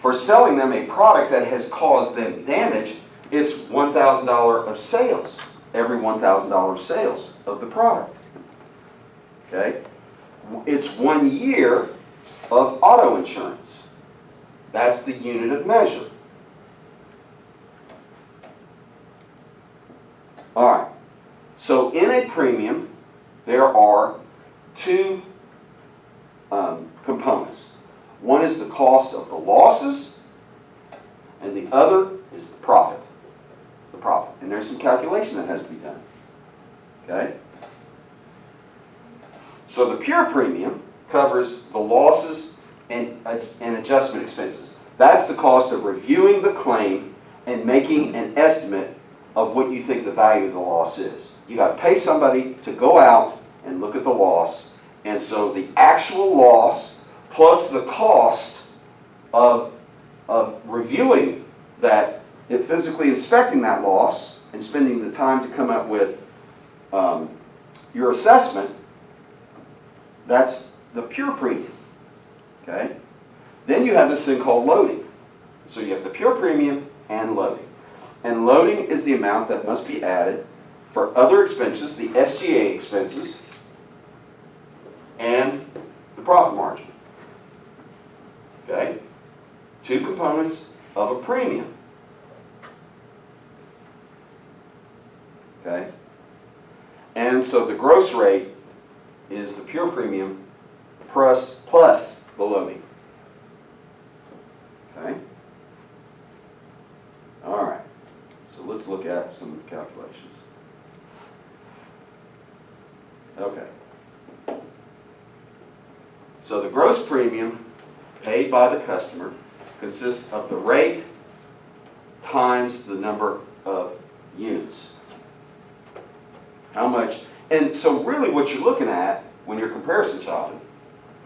For selling them a product that has caused them damage, it's $1,000 of sales, every $1,000 of sales of the product. Okay? It's 1 year of auto insurance. That's the unit of measure. All right. So in a premium, there are two components. One is the cost of the losses, and the other is the profit. The profit. And there's some calculation that has to be done. Okay? So the pure premium covers the losses and adjustment expenses. That's the cost of reviewing the claim and making an estimate of what you think the value of the loss is. You got to pay somebody to go out and look at the loss, and so the actual loss plus the cost of reviewing that, physically inspecting that loss and spending the time to come up with your assessment, that's the pure premium. Okay? Then you have this thing called loading. So you have the pure premium and loading. And loading is the amount that must be added for other expenses, the SGA expenses, and the profit margin. Okay? Two components of a premium. Okay? And so the gross rate is the pure premium plus the loading. Okay? All right. So let's look at some calculations. Okay. So the gross premium paid by the customer consists of the rate times the number of units. How much? And so really what you're looking at when you're comparison shopping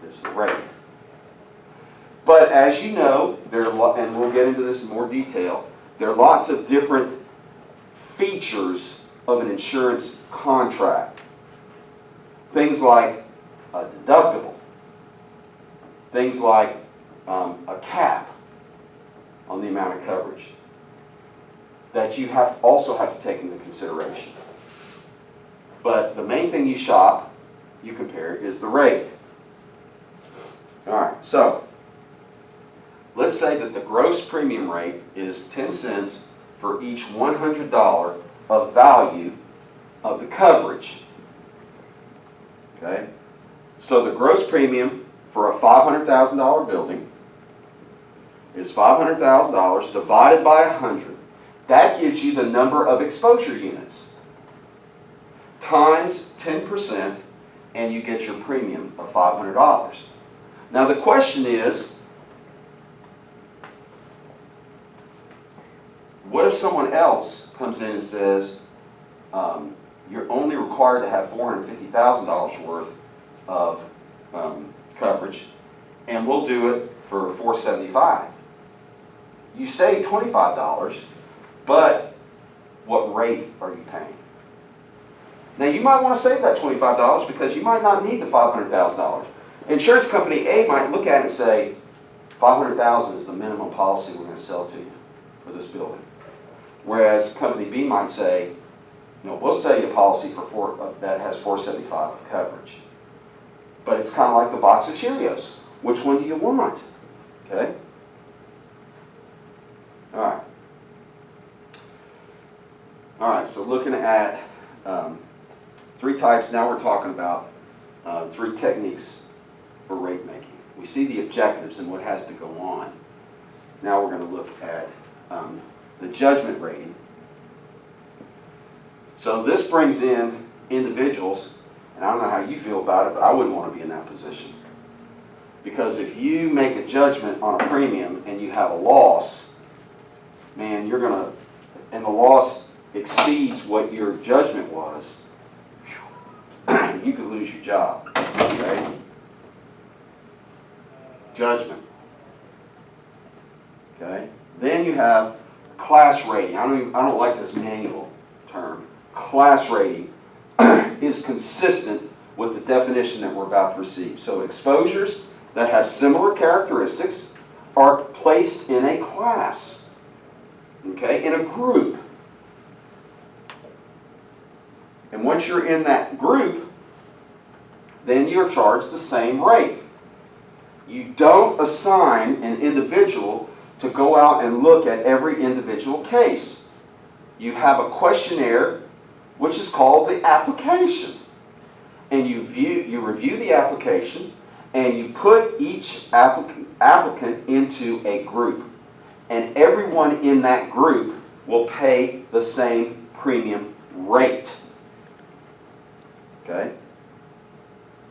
is the rate. But as you know, and we'll get into this in more detail, there are lots of different features of an insurance contract. Things like a deductible. Things like a cap on the amount of coverage that you also have to take into consideration. But the main thing you compare is the rate. All right, so let's say that the gross premium rate is 10 cents for each $100 of value of the coverage. Okay? So the gross premium for a $500,000 building is $500,000 divided by 100. That gives you the number of exposure units times 10%, and you get your premium of $500. Now the question is, what if someone else comes in and says, you're only required to have $450,000 worth of coverage, and we'll do it for $475. You save $25, but what rate are you paying? Now you might want to save that $25 because you might not need the $500,000. Insurance company A might look at it and say, $500,000 is the minimum policy we're going to sell to you for this building. Whereas company B might say, we'll sell you a policy that has $475 of coverage. But it's kind of like the box of Cheerios. Which one do you want? Okay? All right. All right, so looking at three types, now we're talking about three techniques for rate making. We see the objectives and what has to go on. Now we're going to look at the judgment rating. So this brings in individuals, and I don't know how you feel about it, but I wouldn't want to be in that position. Because if you make a judgment on a premium and you have a loss, man, and the loss exceeds what your judgment was, you could lose your job. Okay? Judgment. Okay? Then you have class rating. I don't like this manual term. Class rating is consistent with the definition that we're about to receive. So exposures that have similar characteristics are placed in a class, okay, in a group. And once you're in that group, then you're charged the same rate. You don't assign an individual to go out and look at every individual case. You have a questionnaire, which is called the application. And you review the application, and you put each applicant into a group. And everyone in that group will pay the same premium rate. Okay?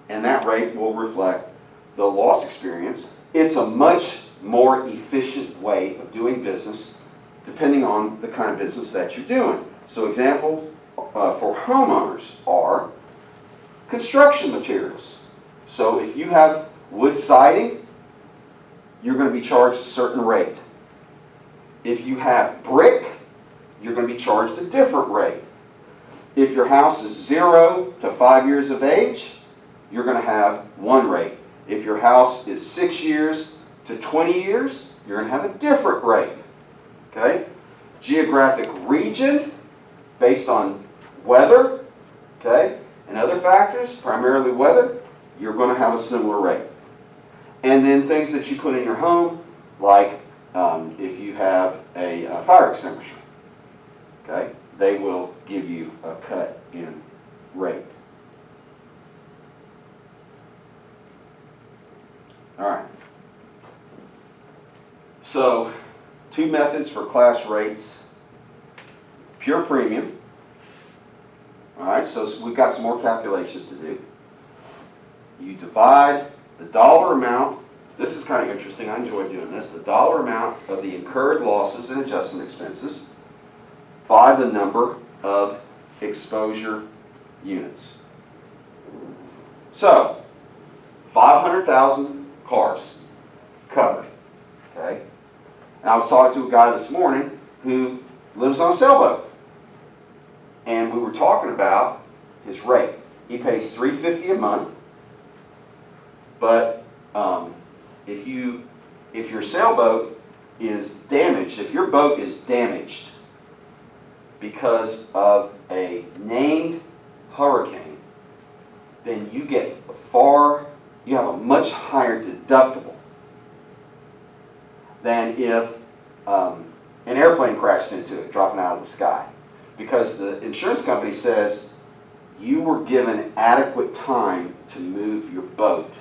And that rate will reflect the loss experience. It's a much more efficient way of doing business depending on the kind of business that you're doing. So example for homeowners are construction materials. So if you have wood siding, you're going to be charged a certain rate. If you have brick, you're going to be charged a different rate. If your house is 0 to 5 years of age, you're going to have one rate. If your house is 6 years to 20 years, you're going to have a different rate. Okay? Geographic region, based on weather, okay, and other factors, primarily weather, you're going to have a similar rate. And then things that you put in your home, like if you have a fire extinguisher, okay, they will give you a cut in rate. All right. So, two methods for class rates. Pure premium. All right, so we've got some more calculations to do. You divide the dollar amount. This is kind of interesting. I enjoy doing this. The dollar amount of the incurred losses and adjustment expenses by the number of exposure units. So, 500,000 cars covered. Okay? And I was talking to a guy this morning who lives on a sailboat. And we were talking about his rate. He pays $350 a month. But if your sailboat is damaged, if your boat is damaged because of a named hurricane, then you have a much higher deductible than if an airplane crashed into it, dropping out of the sky. Because the insurance company says you were given adequate time to move your boat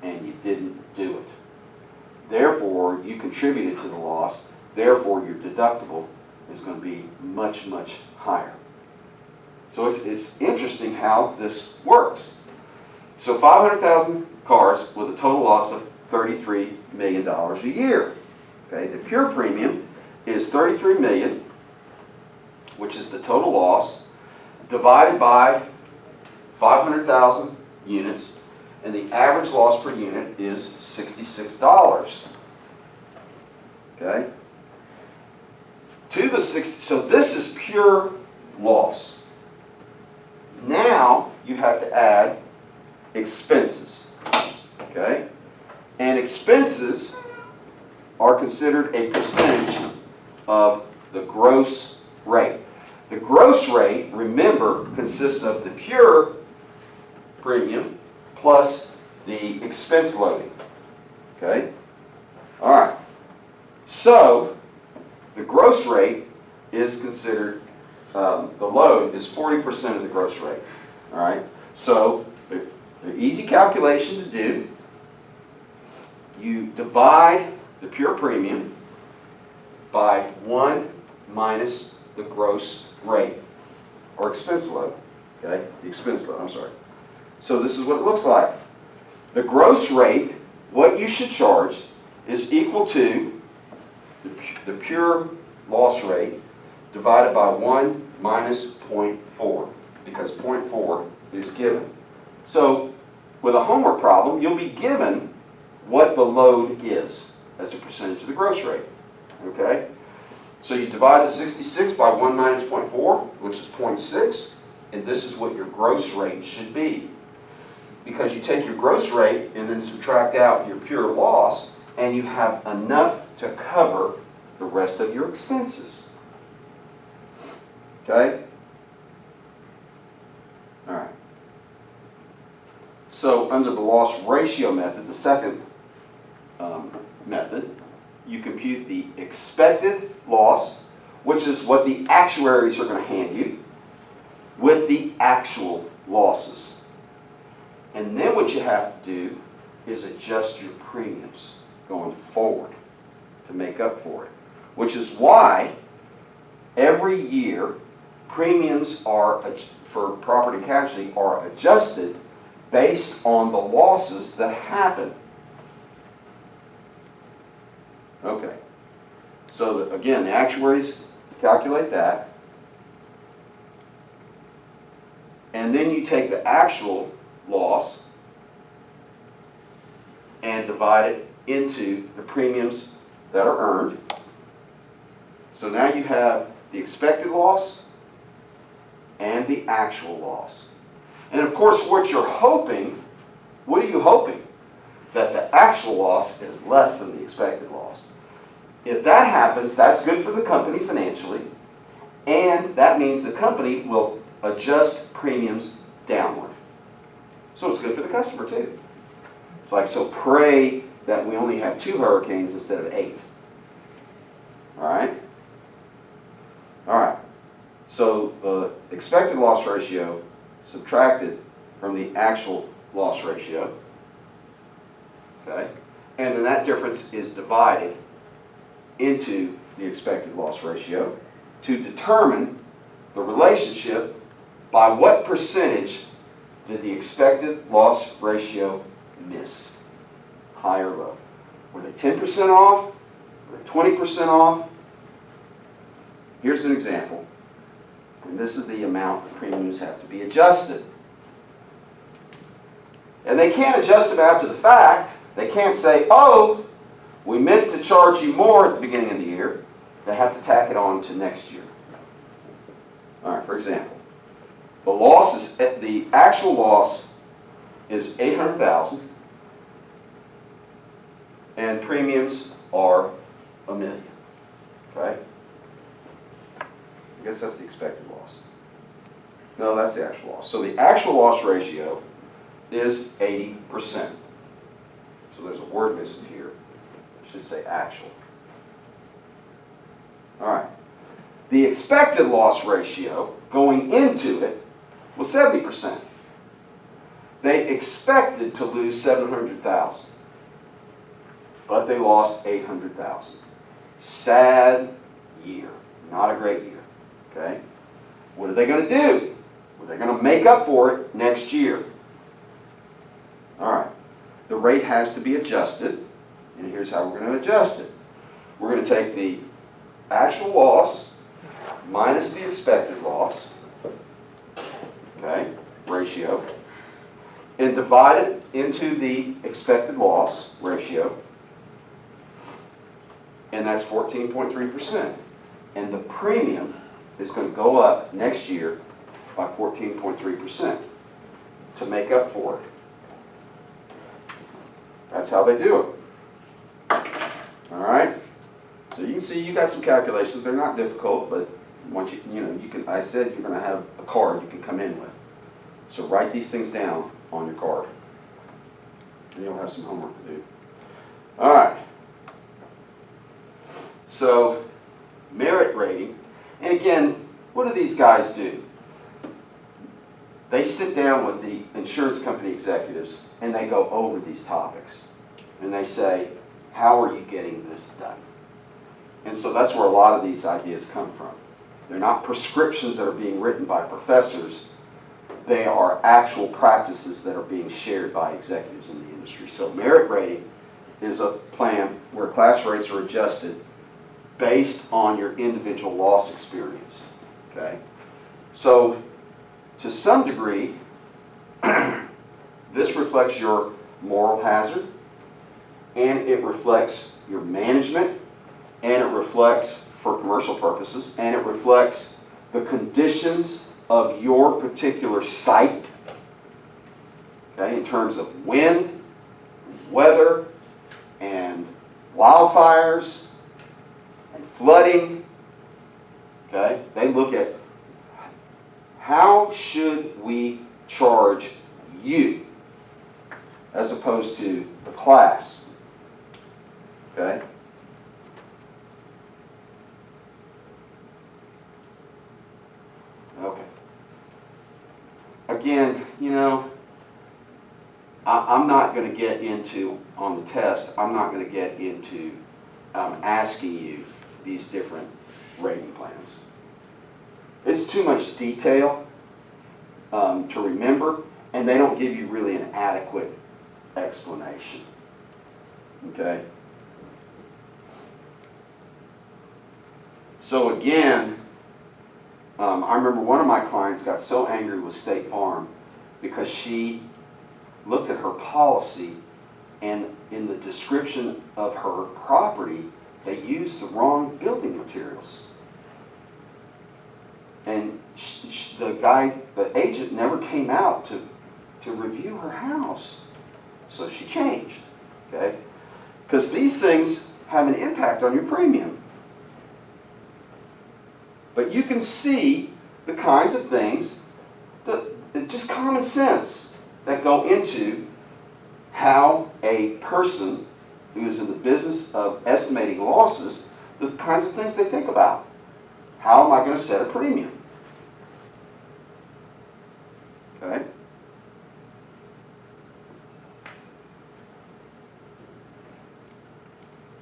and you didn't do it. Therefore, you contributed to the loss. Therefore, your deductible is going to be much, much higher. So it's interesting how this works. So 500,000 cars with a total loss of $33 million a year. Okay, the pure premium is $33 million, which is the total loss, divided by 500,000 units, and the average loss per unit is $66. Okay? So this is pure loss. Now you have to add expenses. Okay? And expenses are considered a percentage of the gross rate. The gross rate, remember, consists of the pure premium plus the expense loading. Okay? All right. So, the gross rate is considered, the load is 40% of the gross rate. All right? So, the easy calculation to do, you divide the pure premium by 1 minus the gross rate, or expense load. Okay? The expense load, I'm sorry. So this is what it looks like. The gross rate, what you should charge, is equal to the pure loss rate divided by 1 minus 0.4, because 0.4 is given. So with a homework problem, you'll be given what the load is as a percentage of the gross rate. Okay? So you divide the 66 by 1 minus 0.4, which is 0.6, and this is what your gross rate should be. Because you take your gross rate and then subtract out your pure loss, and you have enough to cover the rest of your expenses. Okay? All right. So under the loss ratio method, the second method, you compute the expected loss, which is what the actuaries are going to hand you, with the actual losses. And then what you have to do is adjust your premiums going forward to make up for it, which is why every year premiums are, for property and casualty, are adjusted based on the losses that happen. Okay, so again, the actuaries calculate that, and then you take the actual loss and divide it into the premiums that are earned. So now you have the expected loss and the actual loss. And of course, what you're hoping, what are you hoping? That the actual loss is less than the expected loss. If that happens, that's good for the company financially, and that means the company will adjust premiums downward. So it's good for the customer too. It's like, so pray that we only have 2 hurricanes instead of 8. All right? All right. So the expected loss ratio subtracted from the actual loss ratio. Okay? And then that difference is divided into the expected loss ratio to determine the relationship by what percentage did the expected loss ratio miss, high or low. Were they 10% off? Were they 20% off? Here's an example. And this is the amount the premiums have to be adjusted. And they can't adjust them after the fact. They can't say, oh, we meant to charge you more at the beginning of the year. They have to tack it on to next year. All right, for example, the loss is, the actual loss is $800,000, and premiums are $1 million. Okay? I guess that's the expected loss. No, that's the actual loss. So the actual loss ratio is 80%. So there's a word missing here. It should say actual. All right. The expected loss ratio going into it was 70%. They expected to lose $700,000, but they lost $800,000. Sad year. Not a great year. Okay? What are they going to do? Well, they're going to make up for it next year. All right. The rate has to be adjusted, and here's how we're going to adjust it. We're going to take the actual loss minus the expected loss, okay, ratio, and divide it into the expected loss ratio, and that's 14.3%. And the premium is going to go up next year by 14.3% to make up for it. That's how they do it. All right? So you can see you got some calculations. They're not difficult, but once you can, I said you're going to have a card you can come in with. So write these things down on your card. And you'll have some homework to do. All right. So, merit rating. And again, what do these guys do? They sit down with the insurance company executives and they go over these topics. And they say, how are you getting this done? And so that's where a lot of these ideas come from. They're not prescriptions that are being written by professors. They are actual practices that are being shared by executives in the industry. So merit rating is a plan where class rates are adjusted based on your individual loss experience. Okay? So to some degree, this reflects your moral hazard, and it reflects your management, and it reflects, for commercial purposes, and it reflects the conditions of your particular site, okay, in terms of wind, weather, and wildfires and flooding. Okay? They look at how should we charge you as opposed to the class. Okay? Okay. Again, you know, I'm not going to get into, on the test, I'm not going to get into asking you these different rating plans. It's too much detail to remember, and they don't give you really an adequate explanation. Okay? So again, I remember one of my clients got so angry with State Farm because she looked at her policy, and in the description of her property, they used the wrong building materials. And the agent never came out to review her house. So she changed, okay? Because these things have an impact on your premium. But you can see the kinds of things, just common sense, that go into how a person who is in the business of estimating losses, the kinds of things they think about. How am I going to set a premium? Okay?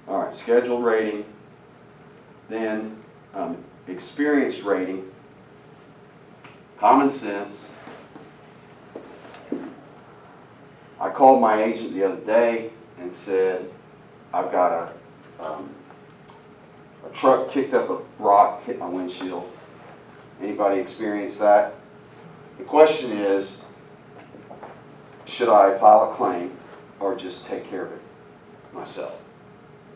All right, scheduled rating, then experienced rating, common sense. I called my agent the other day and said, I've got a truck kicked up a rock, hit my windshield. Anybody experience that? The question is, should I file a claim or just take care of it myself?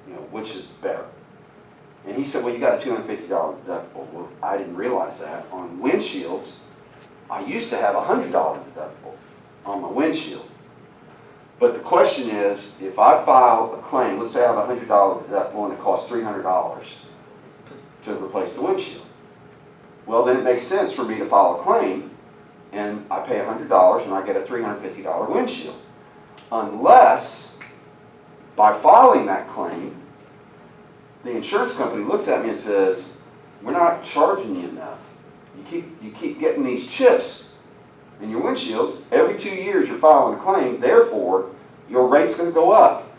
You know, which is better? And he said, well, you got a $250 deductible. Well, I didn't realize that. On windshields, I used to have a $100 deductible on my windshield. But the question is, if I file a claim, let's say I have a $100 deductible and it costs $300 to replace the windshield. Well, then it makes sense for me to file a claim and I pay $100 and I get a $350 windshield. Unless, by filing that claim, the insurance company looks at me and says, we're not charging you enough. You keep getting these chips in your windshields. Every 2 years you're filing a claim, therefore your rate's going to go up.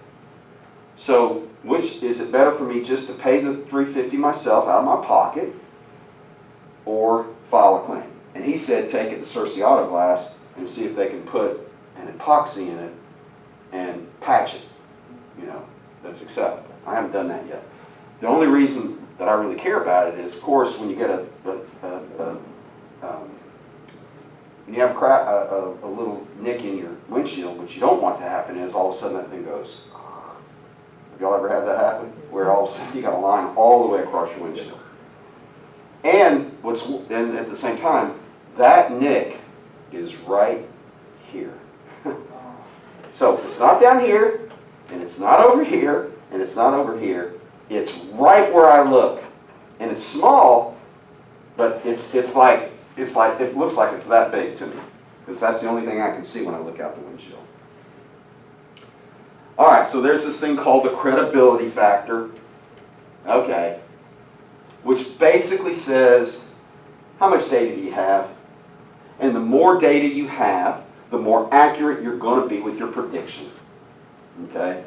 So which is it better for me just to pay the $350 myself out of my pocket or file a claim? And he said take it to Cersei Auto Glass and see if they can put an epoxy in it and patch it. You know, that's acceptable. I haven't done that yet. The only reason that I really care about it is, of course, when you get when you have a little nick in your windshield, what you don't want to happen is all of a sudden that thing goes. Have y'all ever had that happen? Where all of a sudden you got a line all the way across your windshield. And at the same time, that nick is right here. So it's not down here, and it's not over here, and it's not over here. It's right where I look, and it's small, but it's like it looks like it's that big to me, because that's the only thing I can see when I look out the windshield. All right, so there's this thing called the credibility factor, okay, which basically says how much data do you have, and the more data you have, the more accurate you're going to be with your prediction. Okay?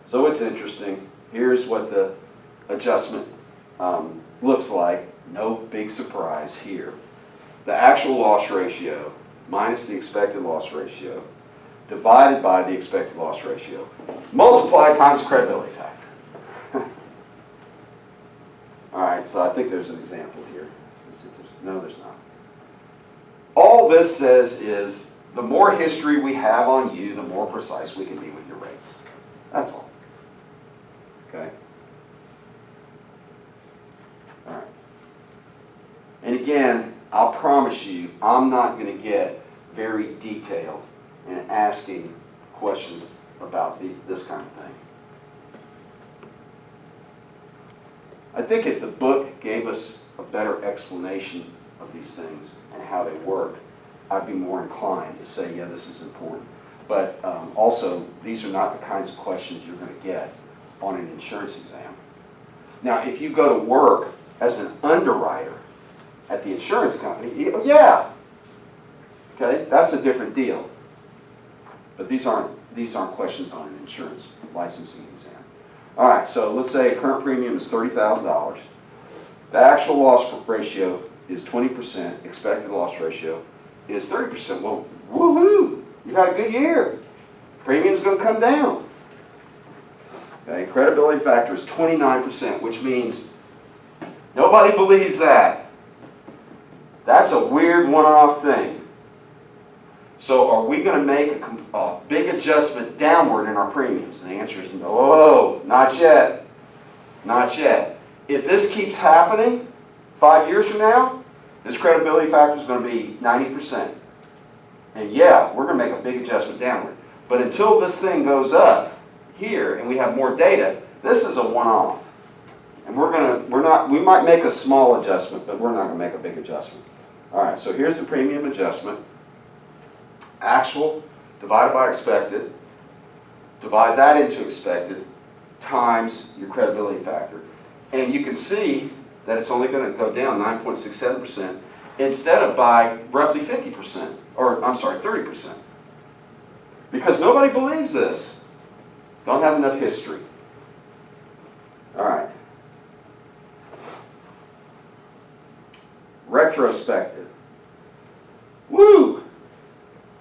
So it's interesting. Here's what the adjustment looks like. No big surprise here. The actual loss ratio minus the expected loss ratio divided by the expected loss ratio multiplied times the credibility factor. All right, so I think there's an example here. No, there's not. All this says is the more history we have on you, the more precise we can be with your rates. That's all. Okay? All right. And again, I'll promise you, I'm not going to get very detailed in asking questions about this kind of thing. I think if the book gave us a better explanation of these things and how they work, I'd be more inclined to say, yeah, this is important. But also, these are not the kinds of questions you're going to get on an insurance exam. Now, if you go to work as an underwriter at the insurance company, yeah, okay, that's a different deal. But these aren't questions on an insurance licensing exam. All right, so let's say current premium is $30,000. The actual loss ratio is 20%. Expected loss ratio is 30%. Well, woohoo! You had a good year. Premium's going to come down. Okay, credibility factor is 29%, which means nobody believes that. That's a weird one-off thing. So are we going to make a big adjustment downward in our premiums? And the answer is no, not yet. Not yet. If this keeps happening 5 years from now, this credibility factor is going to be 90%. And yeah, we're going to make a big adjustment downward. But until this thing goes up here and we have more data, this is a one-off. And we might make a small adjustment, but we're not going to make a big adjustment. All right, so here's the premium adjustment. Actual divided by expected, divide that into expected, times your credibility factor. And you can see that it's only going to go down 9.67% instead of by roughly 50%, or I'm sorry, 30%. Because nobody believes this. Don't have enough history. All right. Retrospective. Woo!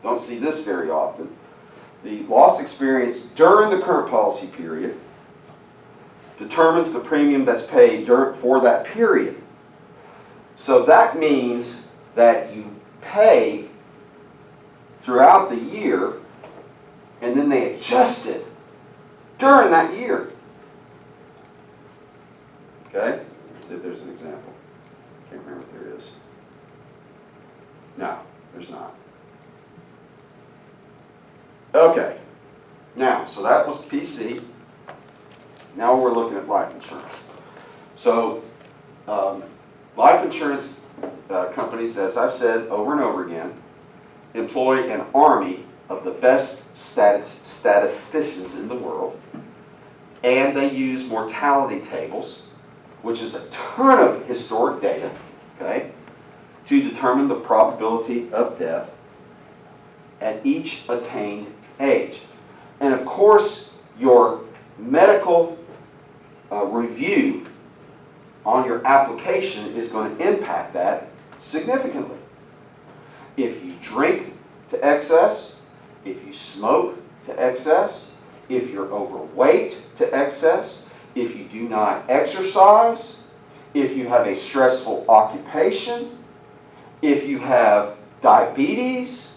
Don't see this very often. The loss experience during the current policy period determines the premium that's paid for that period. So that means that you pay throughout the year and then they adjust it during that year. Okay? Let's see if there's an example. Can't remember if there is. No, there's not. Okay, now, so that was PC. Now we're looking at life insurance. So, life insurance companies, as I've said over and over again, employ an army of the best statisticians in the world, and they use mortality tables, which is a ton of historic data, okay, to determine the probability of death at each attained age. And of course, your medical review on your application is going to impact that significantly. If you drink to excess, if you smoke to excess, if you're overweight to excess, if you do not exercise, if you have a stressful occupation, if you have diabetes,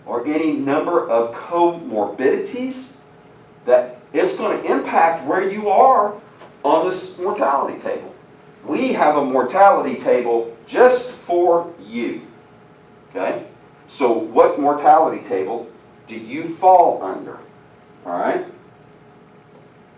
or any number of comorbidities, that it's going to impact where you are on this mortality table. We have a mortality table just for you. Okay? So what mortality table do you fall under? All right?